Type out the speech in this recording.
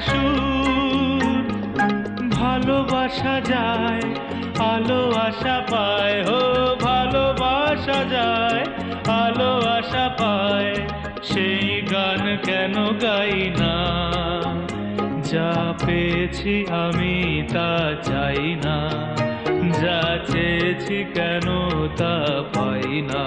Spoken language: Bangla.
সুর। ভালোবাসা যায় আলো আশা পায়, ও ভালোবাসা যায় আলো আশা পায়। সেই গান কেন গাই না? যা পেয়েছি আমি তা চাই না, যা চেয়েছি কেন তা পাই না।